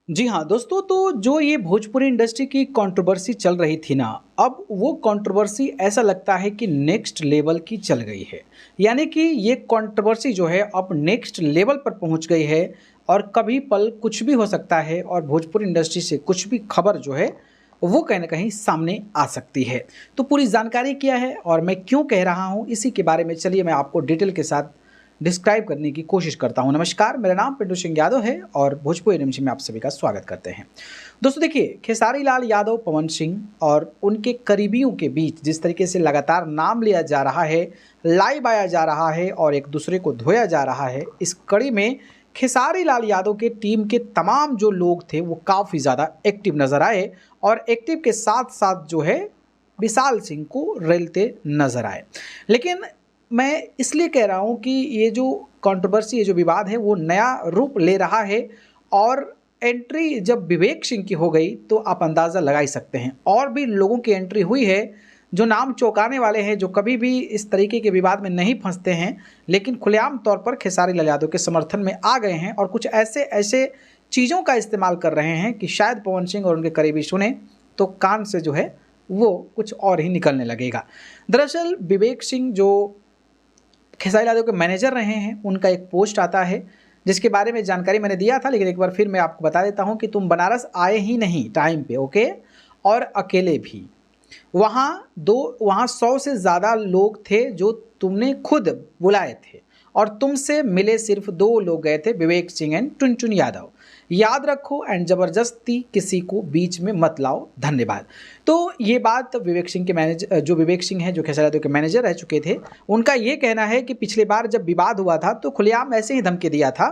जी हाँ दोस्तों, तो जो ये भोजपुरी इंडस्ट्री की कंट्रोवर्सी चल रही थी ना, अब वो कंट्रोवर्सी ऐसा लगता है कि नेक्स्ट लेवल की चल गई है। यानी कि ये कंट्रोवर्सी जो है अब नेक्स्ट लेवल पर पहुंच गई है और कभी पल कुछ भी हो सकता है और भोजपुरी इंडस्ट्री से कुछ भी खबर जो है वो कहीं ना कहीं सामने आ सकती है। तो पूरी जानकारी क्या है और मैं क्यों कह रहा हूँ, इसी के बारे में चलिए मैं आपको डिटेल के साथ डिस्क्राइब करने की कोशिश करता हूं। नमस्कार, मेरा नाम पिंटू सिंह यादव है और भोजपुरी निम्स में आप सभी का स्वागत करते हैं। दोस्तों देखिए, खेसारी लाल यादव, पवन सिंह और उनके करीबियों के बीच जिस तरीके से लगातार नाम लिया जा रहा है, लाइव आया जा रहा है और एक दूसरे को धोया जा रहा है, इस कड़ी में खेसारी लाल यादव के टीम के तमाम जो लोग थे वो काफ़ी ज़्यादा एक्टिव नज़र आए और एक्टिव के साथ साथ जो है विशाल सिंह को रेलते नजर आए। लेकिन मैं इसलिए कह रहा हूँ कि ये जो कंट्रोवर्सी, ये जो विवाद है वो नया रूप ले रहा है और एंट्री जब विवेक सिंह की हो गई तो आप अंदाज़ा लगा ही सकते हैं। और भी लोगों की एंट्री हुई है जो नाम चौंकाने वाले हैं, जो कभी भी इस तरीके के विवाद में नहीं फंसते हैं, लेकिन खुलेआम तौर पर खेसारी लाल यादव के समर्थन में आ गए हैं और कुछ ऐसे ऐसे चीज़ों का इस्तेमाल कर रहे हैं कि शायद पवन सिंह और उनके करीबी सुने तो कान से जो है वो कुछ और ही निकलने लगेगा। दरअसल विवेक सिंह जो खेसारी यादव के मैनेजर रहे हैं, उनका एक पोस्ट आता है जिसके बारे में जानकारी मैंने दिया था, लेकिन एक बार फिर मैं आपको बता देता हूं कि तुम बनारस आए ही नहीं टाइम पे, ओके, और अकेले भी। वहाँ 100 से ज़्यादा लोग थे जो तुमने खुद बुलाए थे और तुमसे मिले सिर्फ 2 लोग गए थे, विवेक सिंह एंड टुनटुन यादव। याद रखो एंड ज़बरदस्ती किसी को बीच में मत लाओ, धन्यवाद। तो ये बात विवेक सिंह के मैनेजर, जो विवेक सिंह हैं, जो खेसारी यादव के मैनेजर रह चुके थे, उनका ये कहना है कि पिछली बार जब विवाद हुआ था तो खुलेआम ऐसे ही धमकी दिया था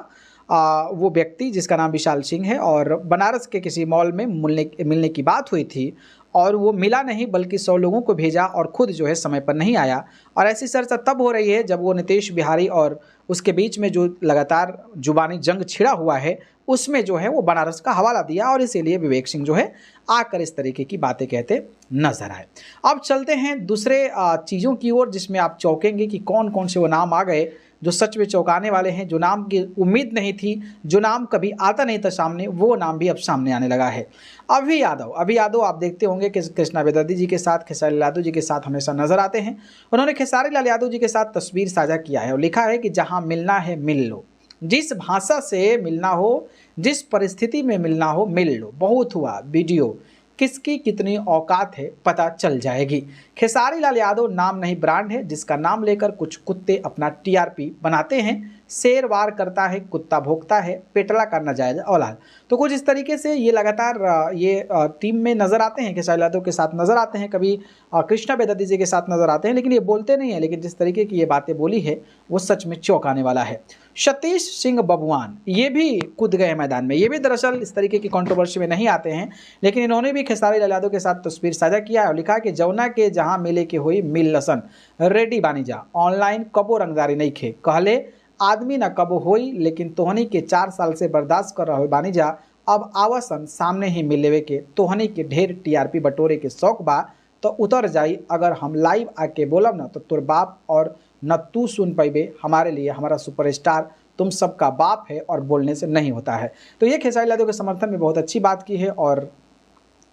वो व्यक्ति जिसका नाम विशाल सिंह है, और बनारस के किसी मॉल में मिलने की बात हुई थी और वो मिला नहीं बल्कि 100 लोगों को भेजा और खुद जो है समय पर नहीं आया। और ऐसी चर्चा तब हो रही है जब वो नीतीश बिहारी और उसके बीच में जो लगातार जुबानी जंग छिड़ा हुआ है उसमें जो है वो बनारस का हवाला दिया और इसीलिए विवेक सिंह जो है आकर इस तरीके की बातें कहते नजर आए। अब चलते हैं दूसरे चीज़ों की ओर जिसमें आप चौंकेंगे कि कौन कौन से वो नाम आ गए जो सच में चौंकाने वाले हैं, जो नाम की उम्मीद नहीं थी, जो नाम कभी आता नहीं था सामने, वो नाम भी अब सामने आने लगा है। अभी यादव आप देखते होंगे कि कृष्णा बेदर्दी जी के साथ, खेसारी लाल यादव जी के साथ हमेशा नजर आते हैं। उन्होंने खेसारी लाल यादव जी के साथ तस्वीर साझा किया है और लिखा है कि जहां मिलना है मिल लो, जिस भाषा से मिलना हो, जिस परिस्थिति में मिलना हो मिल लो, बहुत हुआ वीडियो, किसकी कितनी औकात है पता चल जाएगी। खेसारी लाल यादव नाम नहीं ब्रांड है जिसका नाम लेकर कुछ कुत्ते अपना टीआरपी बनाते हैं। शेर वार करता है, कुत्ता भोंकता है, पेटला का नाजायज औलाद। तो कुछ इस तरीके से ये लगातार ये टीम में नजर आते हैं, खेसारी लाल यादव के साथ नजर आते हैं, कभी कृष्णा बेदर्दी जी के साथ नजर आते हैं, लेकिन ये बोलते नहीं है। लेकिन जिस तरीके की ये बातें बोली है वो सच में चौंकाने वाला है। सतीश सिंह बबुआन ये भी कूद गए मैदान में, ये भी दरअसल इस तरीके की कंट्रोवर्सी में नहीं आते हैं, लेकिन इन्होंने भी खेसारी लाल यादव के साथ तस्वीर साझा किया है और लिखा कि जौना के जहां मिले के हुई मिल लसन, रेडी बानी जा, ऑनलाइन कबो रंगदारी नहीं खे, कहले आदमी न कबो होई, लेकिन तोहनी के 4 साल से बर्दाश्त कर रहे बानी जा, अब आवासन सामने ही मिलेवे के, तोहनी के ढेर टीआरपी बटोरे के शौक बा तो उतर जाई, अगर हम लाइव आके बोलब ना तो तोर बाप और न तू सुन पैबे, हमारे लिए हमारा सुपरस्टार तुम सबका बाप है और बोलने से नहीं होता है। तो ये खेसारी लाल यादव के समर्थन में बहुत अच्छी बात की है और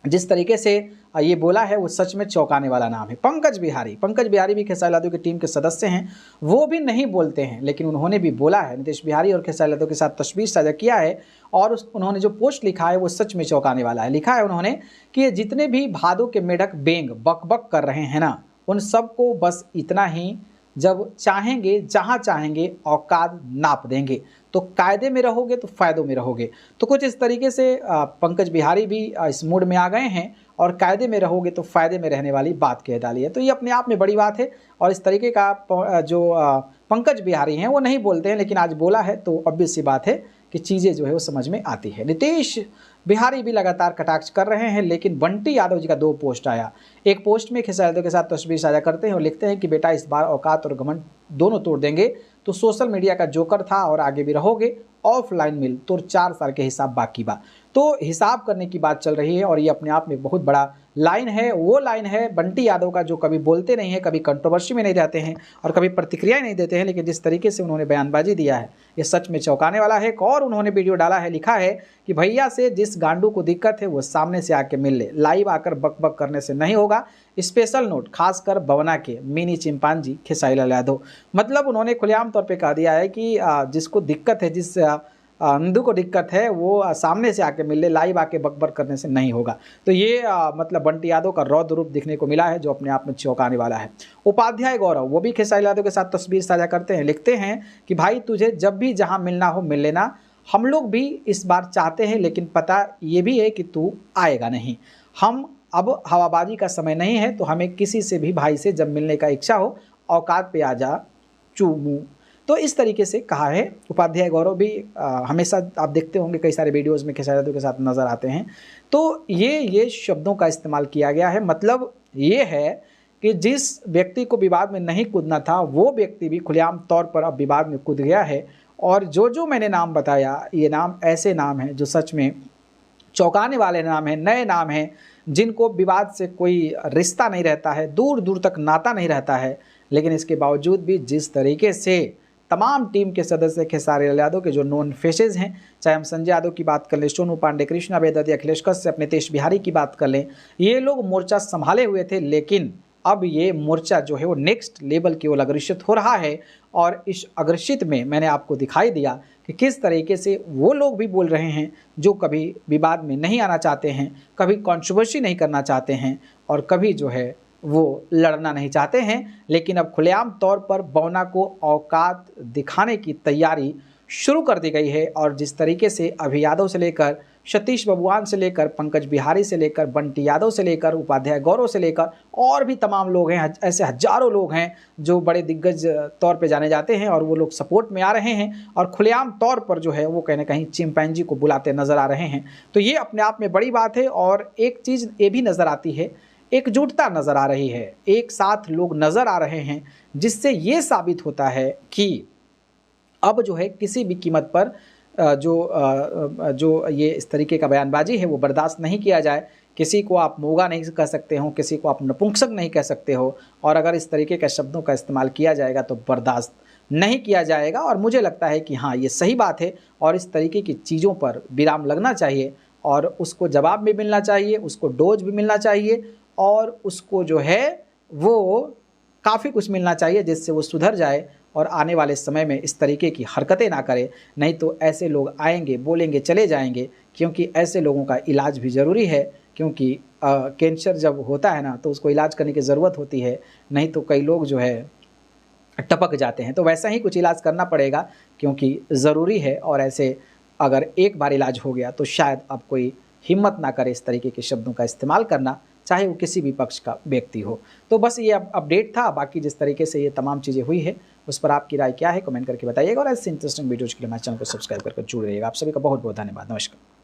जिस तरीके से ये बोला है वो सच में चौंकाने वाला नाम है। पंकज बिहारी भी खेसारी लाल यादव की टीम के सदस्य हैं, वो भी नहीं बोलते हैं लेकिन उन्होंने भी बोला है, नीतीश बिहारी और खेसारी लाल यादव के साथ तस्वीर साझा किया है और उन्होंने जो पोस्ट लिखा है वो सच में चौंकाने वाला है। लिखा है उन्होंने कि जितने भी भादों के मेढक बेंग बक बक कर रहे हैं ना, उन सबको बस इतना ही, जब चाहेंगे जहां चाहेंगे औकात नाप देंगे, तो कायदे में रहोगे तो फायदों में रहोगे। तो कुछ इस तरीके से पंकज बिहारी भी इस मूड में आ गए हैं और कायदे में रहोगे तो फायदे में रहने वाली बात कह डाली है। तो ये अपने आप में बड़ी बात है और इस तरीके का जो पंकज बिहारी हैं वो नहीं बोलते हैं, लेकिन आज बोला है तो ऑब्वियस सी बात है कि चीज़ें जो है वो समझ में आती है। नीतीश बिहारी भी लगातार कटाक्ष कर रहे हैं, लेकिन बंटी यादव जी का 2 पोस्ट आया। एक पोस्ट में खेसारी यादव के साथ तस्वीर साझा करते हैं और लिखते हैं कि बेटा इस बार औकात और घमंड दोनों तोड़ देंगे, तो सोशल मीडिया का जोकर था और आगे भी रहोगे, ऑफलाइन मिल तोर 4 साल के हिसाब बाकी बा। तो हिसाब करने की बात चल रही है और ये अपने आप में बहुत बड़ा लाइन है वो लाइन है बंटी यादव का, जो कभी बोलते नहीं है, कभी कंट्रोवर्सी में नहीं जाते हैं और कभी प्रतिक्रिया नहीं देते हैं, लेकिन जिस तरीके से उन्होंने बयानबाजी दिया है ये सच में चौंकाने वाला है। एक और उन्होंने वीडियो डाला है, लिखा है कि भैया से जिस गांडू को दिक्कत है वो सामने से आके मिल ले, लाइव आकर बक बक करने से नहीं होगा। स्पेशल नोट खासकर बवना के मिनी चिंपांजी खेसारी लाल यादव। मतलब उन्होंने खुलेआम तौर पे कह दिया है कि जिसको दिक्कत है, जिस अंधु को दिक्कत है वो सामने से आके मिल ले, लाइव आके बकबक करने से नहीं होगा। तो ये मतलब बंटी यादव का रौद्र रूप दिखने को मिला है, जो अपने आप में चौंकाने वाला है। उपाध्याय गौरव वो भी खेसारी यादव के साथ तस्वीर साझा करते हैं, लिखते हैं कि भाई तुझे जब भी जहां मिलना हो मिल लेना, हम लोग भी इस बार चाहते हैं, लेकिन पता ये भी है कि तू आएगा नहीं। हम अब हवाबाजी का समय नहीं है, तो हमें किसी से भी भाई से जब मिलने का इच्छा हो औकात पे आ जा चूमू। तो इस तरीके से कहा है। उपाध्याय गौरव भी हमेशा आप देखते होंगे कई सारे वीडियोज़ में खेसारी यादव के साथ नज़र आते हैं। तो ये शब्दों का इस्तेमाल किया गया है। मतलब ये है कि जिस व्यक्ति को विवाद में नहीं कूदना था वो व्यक्ति भी खुलेआम तौर पर अब विवाद में कूद गया है। और जो मैंने नाम बताया, ये नाम ऐसे नाम हैं जो सच में चौंकाने वाले नाम हैं, नए नाम हैं, जिनको विवाद से कोई रिश्ता नहीं रहता है, दूर दूर तक नाता नहीं रहता है, लेकिन इसके बावजूद भी जिस तरीके से तमाम टीम के सदस्य खेसारी लाल यादव के जो नोन फेसेस हैं, चाहे हम संजय यादव की बात कर लें, सोनू पांडे, कृष्णा बेदर्दी, अखिलेश कश्यप, नितेश बिहारी की बात कर लें, ये लोग मोर्चा संभाले हुए थे, लेकिन अब ये मोर्चा जो है वो नेक्स्ट लेवल की ओर अग्रसित हो रहा है। और इस अग्रसित में मैंने आपको दिखाई दिया कि किस तरीके से वो लोग भी बोल रहे हैं जो कभी विवाद में नहीं आना चाहते हैं, कभी कंट्रोवर्सी नहीं करना चाहते हैं और कभी जो है वो लड़ना नहीं चाहते हैं, लेकिन अब खुलेआम तौर पर बवना को औकात दिखाने की तैयारी शुरू कर दी गई है। और जिस तरीके से अभि यादव से लेकर सतीश बबुआन से लेकर पंकज बिहारी से लेकर बंटी यादव से लेकर उपाध्याय गौरव से लेकर और भी तमाम लोग हैं, ऐसे हजारों लोग हैं जो बड़े दिग्गज तौर पे जाने जाते हैं और वो लोग सपोर्ट में आ रहे हैं और खुलेआम तौर पर जो है वो कहीं ना कहीं चिंपैंजी को बुलाते नजर आ रहे हैं। तो ये अपने आप में बड़ी बात है। और एक चीज़ ये भी नज़र आती है, एकजुटता नज़र आ रही है, एक साथ लोग नज़र आ रहे हैं, जिससे ये साबित होता है कि अब जो है किसी भी कीमत पर जो ये इस तरीके का बयानबाजी है वो बर्दाश्त नहीं किया जाए। किसी को आप मोगा नहीं कह सकते हो, किसी को आप नपुंसक नहीं कह सकते हो, और अगर इस तरीके के शब्दों का इस्तेमाल किया जाएगा तो बर्दाश्त नहीं किया जाएगा। और मुझे लगता है कि हाँ, ये सही बात है और इस तरीके की चीज़ों पर विराम लगना चाहिए और उसको जवाब भी मिलना चाहिए, उसको डोज भी मिलना चाहिए और उसको जो है वो काफ़ी कुछ मिलना चाहिए जिससे वो सुधर जाए और आने वाले समय में इस तरीके की हरकतें ना करे। नहीं तो ऐसे लोग आएंगे, बोलेंगे, चले जाएंगे, क्योंकि ऐसे लोगों का इलाज भी ज़रूरी है। क्योंकि कैंसर जब होता है ना तो उसको इलाज करने की ज़रूरत होती है, नहीं तो कई लोग जो है टपक जाते हैं। तो वैसा ही कुछ इलाज करना पड़ेगा क्योंकि ज़रूरी है। और ऐसे अगर एक बार इलाज हो गया तो शायद अब कोई हिम्मत ना करे इस तरीके के शब्दों का इस्तेमाल करना, चाहे वो किसी भी पक्ष का व्यक्ति हो। तो बस ये अपडेट था। बाकी जिस तरीके से ये तमाम चीज़ें हुई है उस पर आपकी राय क्या है कमेंट करके बताइएगा और ऐसे इंटरेस्टिंग वीडियोज़ के लिए हमारे चैनल को सब्सक्राइब करके जुड़ रहिएगा। आप सभी का बहुत बहुत धन्यवाद। नमस्कार।